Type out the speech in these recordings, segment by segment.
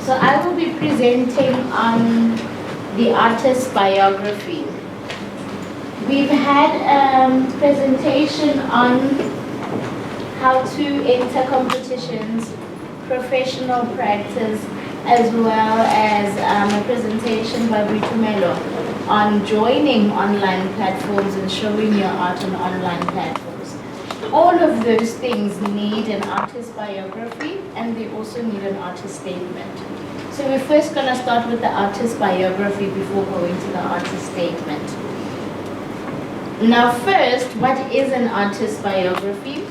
So I will be presenting on the artist's biography. We've had a presentation on how to enter competitions, professional practice, as well as a presentation by Britumelo on joining online platforms and showing your art on online platforms. All of those things need an artist biography, and they also need an artist statement. So we're first going to start with the artist biography before going to the artist statement. Now first, what is an artist biography?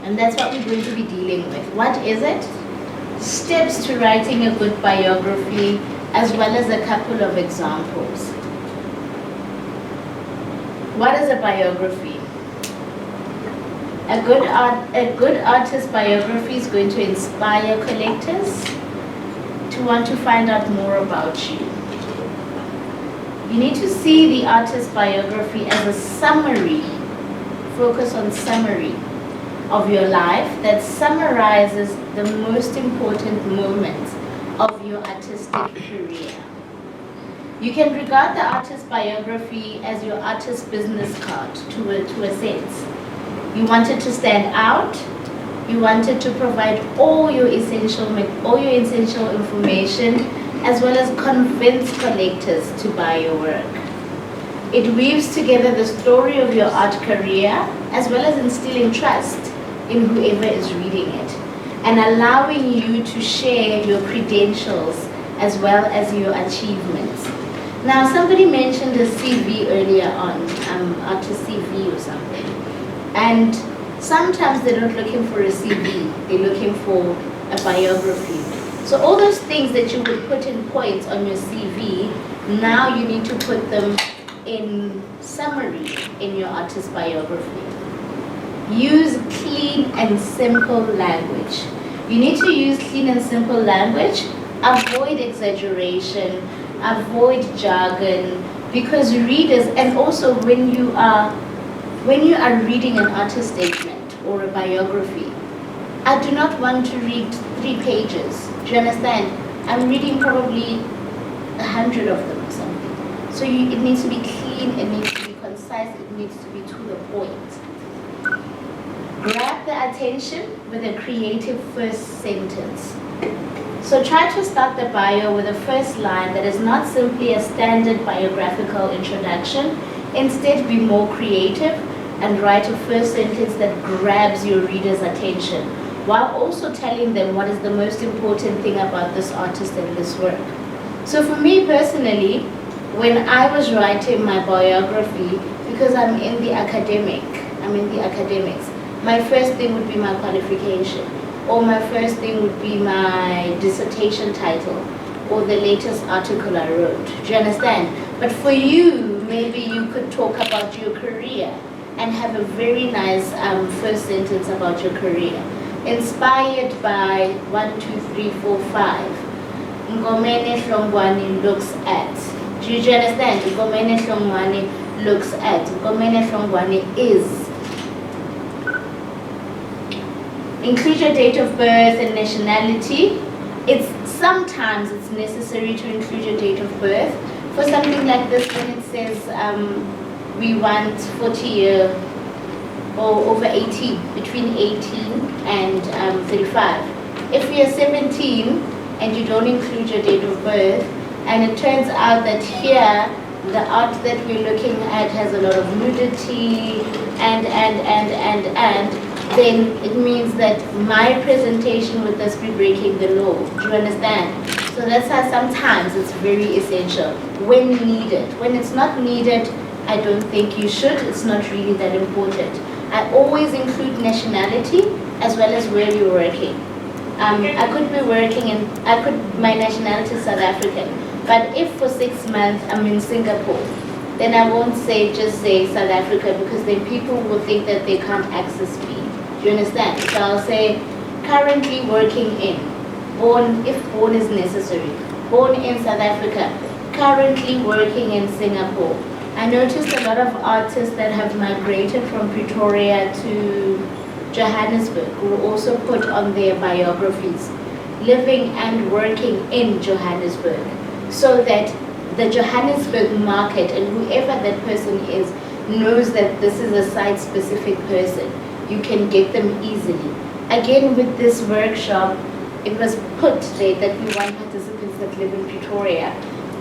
And that's what we're going to be dealing with. What is it? Steps to writing a good biography, as well as a couple of examples. What is a biography? A good artist biography is going to inspire collectors to want to find out more about you. You need to see the artist biography as a summary, focus on summary of your life that summarizes the most important moments of your artistic career. You can regard the artist biography as your artist business card to a sense. You wanted to stand out. You wanted to provide all your essential information, as well as convince collectors to buy your work. It weaves together the story of your art career, as well as instilling trust in whoever is reading it, and allowing you to share your credentials as well as your achievements. Now, somebody mentioned a CV earlier on, artist CV or something. And sometimes they're not looking for a CV, they're looking for a biography. So all those things that you would put in points on your CV, now you need to put them in summary in your artist biography. Use clean and simple language. You need to use clean and simple language. Avoid exaggeration, avoid jargon, because readers, and also when you are reading an artist statement or a biography, I do not want to read 3 pages. Do you understand? I'm reading probably 100 of them or something. So it needs to be clean, it needs to be concise, it needs to be to the point. Grab the attention with a creative first sentence. So try to start the bio with a first line that is not simply a standard biographical introduction. Instead, be more creative and write a first sentence that grabs your reader's attention, while also telling them what is the most important thing about this artist and this work. So for me personally, when I was writing my biography, because I'm in the academics, my first thing would be my qualification, or my first thing would be my dissertation title, or the latest article I wrote. Do you understand? But for you, maybe you could talk about your career and have a very nice first sentence about your career. Inspired by 1, 2, 3, 4, 5. Ngomene Hlongwane looks at. Do you understand? Ngomene Hlongwane looks at. Ngomene Hlongwane is. Include your date of birth and nationality. Sometimes it's necessary to include your date of birth. For something like this, when it says we want 40 year or over 18, between 18 and 35. If you're 17 and you don't include your date of birth, and it turns out that here the art that we're looking at has a lot of nudity and then it means that my presentation would thus be breaking the law. Do you understand? So that's why sometimes it's very essential when needed. When it's not needed, I don't think you should. It's not really that important. I always include nationality as well as where you're working. I could be working my nationality is South African, but if for 6 months I'm in Singapore, then I won't just say South Africa, because then people will think that they can't access me. Do you understand? So I'll say currently working in, if born is necessary, born in South Africa, currently working in Singapore. I noticed a lot of artists that have migrated from Pretoria to Johannesburg will also put on their biographies living and working in Johannesburg, so that the Johannesburg market and whoever that person is knows that this is a site-specific person. You can get them easily. Again, with this workshop, it was put there that we want participants that live in Pretoria,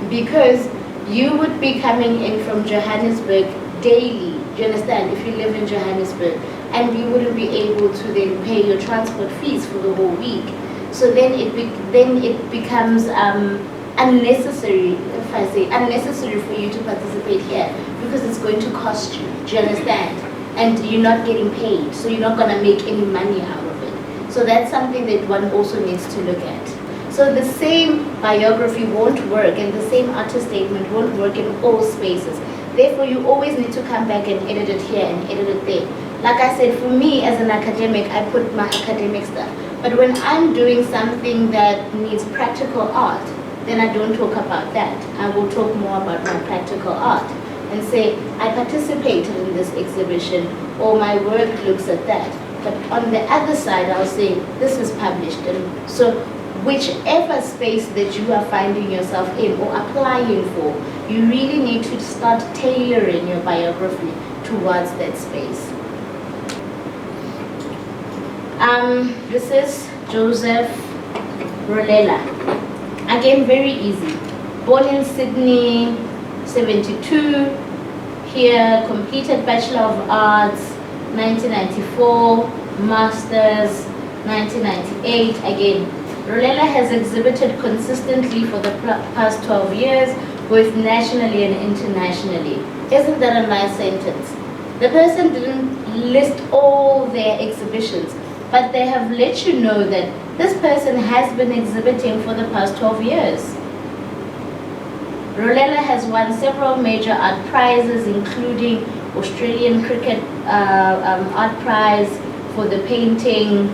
because you would be coming in from Johannesburg daily, do you understand, if you live in Johannesburg, and you wouldn't be able to then pay your transport fees for the whole week. So then it becomes unnecessary, if I say, unnecessary for you to participate here, because it's going to cost you, do you understand? And you're not getting paid, so you're not going to make any money out of it. So that's something that one also needs to look at. So the same biography won't work, and the same artist statement won't work in all spaces. Therefore, you always need to come back and edit it here and edit it there. Like I said, for me as an academic, I put my academic stuff. But when I'm doing something that needs practical art, then I don't talk about that. I will talk more about my practical art and say, I participated in this exhibition, or my work looks at that. But on the other side, I'll say, this is published. And so whichever space that you are finding yourself in or applying for, you really need to start tailoring your biography towards that space. This is Joseph Rolela. Again, very easy. Born in Sydney, 72. Here, completed Bachelor of Arts, 1994. Masters, 1998. Again, Rolela has exhibited consistently for the past 12 years, both nationally and internationally. Isn't that a nice sentence? The person didn't list all their exhibitions, but they have let you know that this person has been exhibiting for the past 12 years. Rolela has won several major art prizes, including Australian Cricket Art Prize for the painting.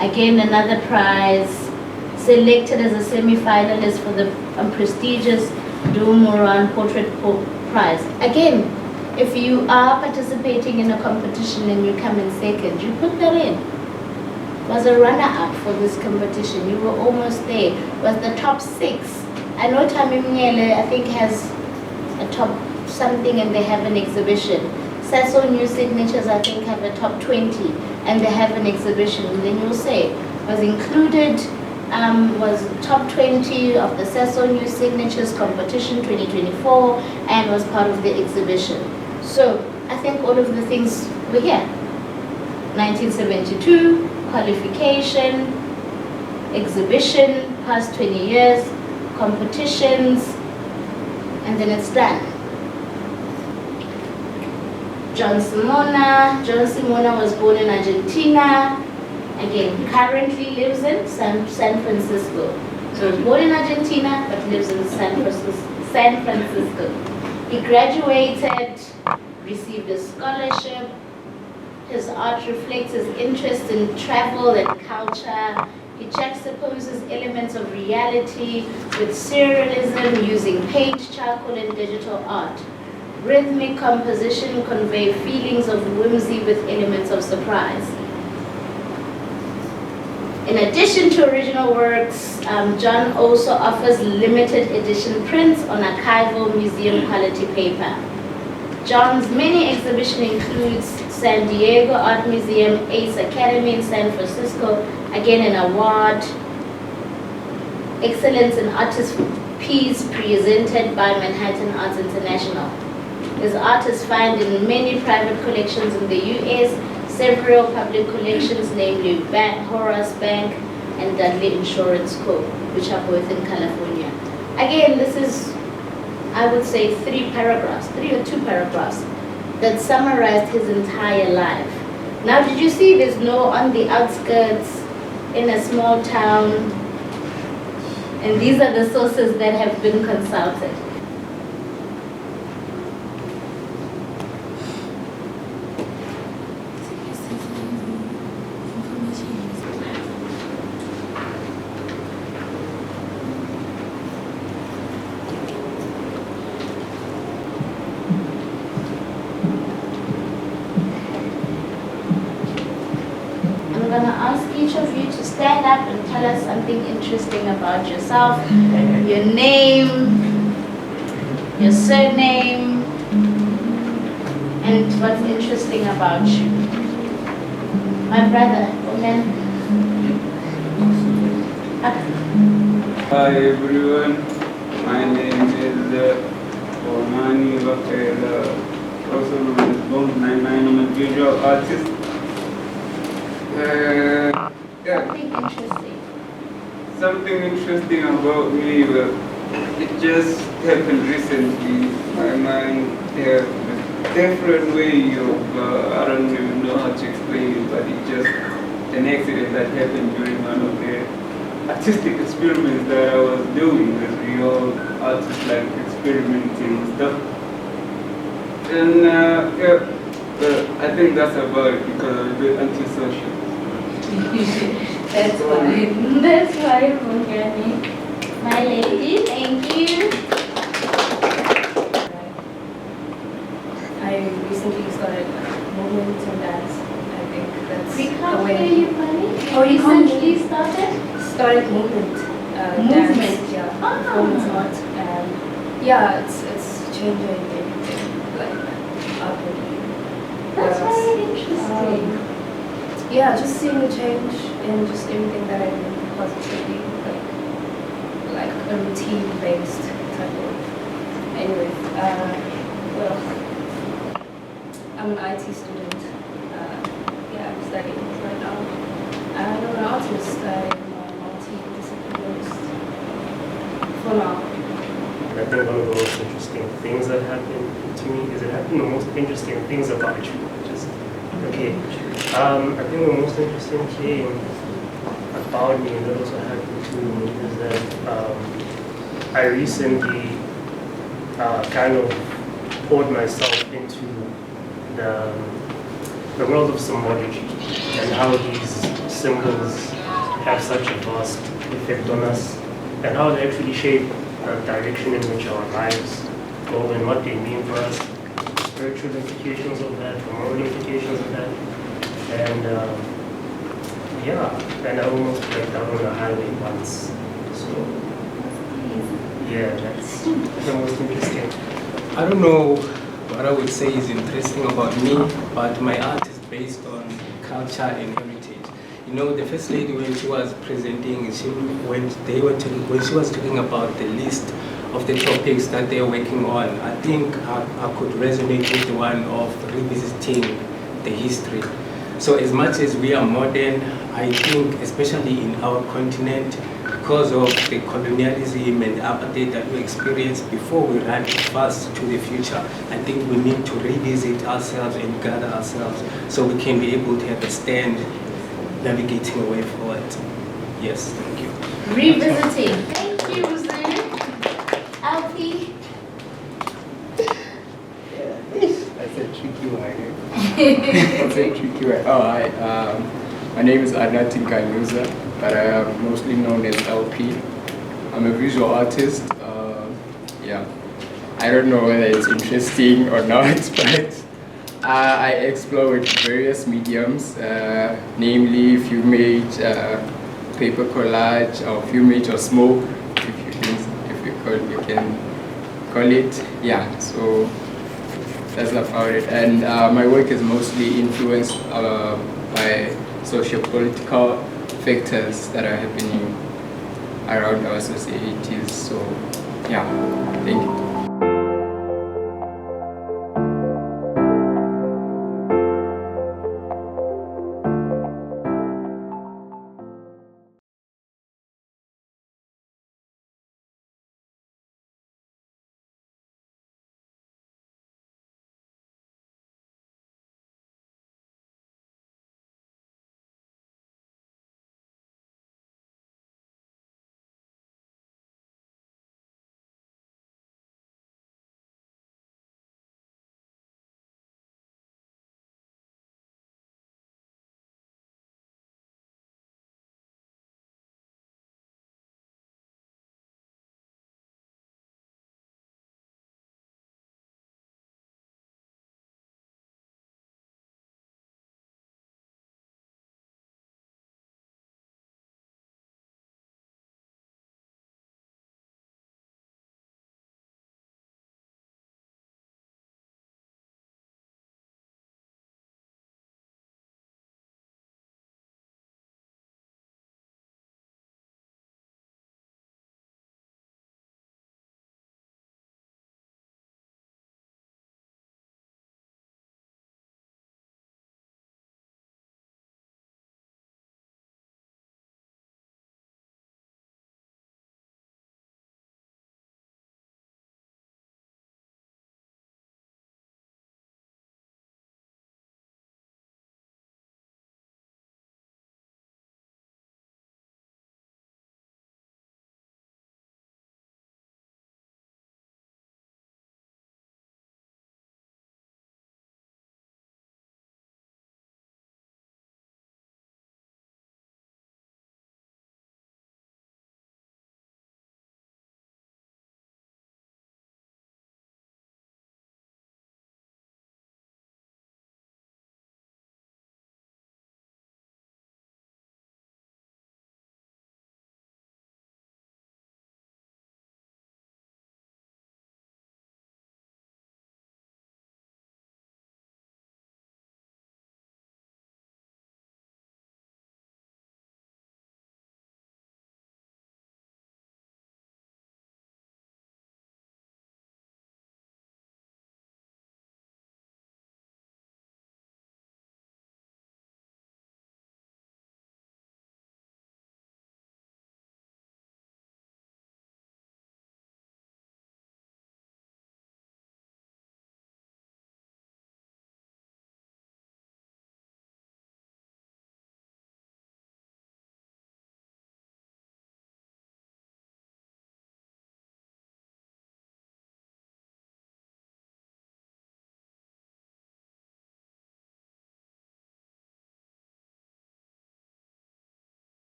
Again, another prize. Selected as a semi-finalist for the prestigious Moran Portrait Prize. Again, if you are participating in a competition and you come in second, you put that in. Was a runner-up for this competition. You were almost there. Was the top 6. I know Tamimnyele, I think, has a top something and they have an exhibition. Sasso New Signatures, I think, have a top 20 and they have an exhibition. And then you'll say, was included, was top 20 of the Sasso New Signatures competition 2024 and was part of the exhibition. So I think all of the things were here. 1972, qualification, exhibition, past 20 years, competitions, and then it's done. John Simone was born in Argentina. Again, currently lives in San Francisco. So he's born in Argentina, but lives in San Francisco. He graduated, received a scholarship. His art reflects his interest in travel and culture. He juxtaposes elements of reality with surrealism using paint, charcoal, and digital art. Rhythmic composition convey feelings of whimsy with elements of surprise. In addition to original works, John also offers limited edition prints on archival museum quality paper. John's many exhibition includes San Diego Art Museum, Ace Academy in San Francisco, again an award, Excellence in Artist Piece presented by Manhattan Arts International. His art is found in many private collections in the US, several public collections, namely Horace Bank and Dudley Insurance Co., which are both in California. Again, this is, I would say, 3 or 2 paragraphs that summarized his entire life. Now, did you see there's no on the outskirts, in a small town, and these are the sources that have been consulted. I'm going to ask each of you to stand up and tell us something interesting about yourself, your name, your surname, and what's interesting about you. My brother, Omen. Hi everyone, my name is Omani Vakela, also known as Bones 99. I'm a visual artist. Something interesting. Something interesting about me, it just happened recently. My mind, a different way of, I don't even know how to explain it, but it just an accident that happened during one of the artistic experiments that I was doing, as we all artists like experimenting and stuff. And I think that's about it because I'm a bit antisocial. That's fine. That's fine, Mungani. My lady, thank you. I recently started movement and dance. I think that's We a can't way. hear you, buddy. Oh, you can't Recently started? Started movement. Movement. Dance, yeah. Ah. Performance art. And yeah, it's changing everything, like outwardly. That's Whereas, very interesting. yeah, just seeing the change in just everything that I do positively, like a routine-based type of. Anyway, well, I'm an IT student. Yeah, I'm studying right now. I'm an artist. I'm a multidisciplinarist. For now. I think one of the most interesting things that happened to me is it happened the most interesting things about you. Just okay. I think the most interesting thing about me that also happened to me is that I recently kind of poured myself into the world of symbology and how these symbols have such a vast effect on us and how they actually shape the direction in which our lives go and what they mean for us, spiritual implications of that, the moral implications of that. And yeah, and I almost went down on the highway once. So yeah, that's the most interesting. I don't know what I would say is interesting about me, but my art is based on culture and heritage. You know, the First Lady, when she was presenting, when she was talking about the list of the topics that they're working on, I think I could resonate with the one of revisiting the history. So as much as we are modern, I think, especially in our continent, because of the colonialism and apartheid that we experienced before we run fast to the future, I think we need to revisit ourselves and gather ourselves so we can be able to have a stand navigating a way forward. Yes, thank you. Revisiting. Thank you, Muzu. LP. That's a tricky one. That's a tricky one. Oh, my name is Anati Ganuza, but I am mostly known as LP. I'm a visual artist. Yeah, I don't know whether it's interesting or not, but I explore with various mediums, namely fumage, paper collage, or fumage or smoke, if you can call it. Yeah, so that's about it. And my work is mostly influenced by socio-political factors that are happening around our societies. So yeah, thank you.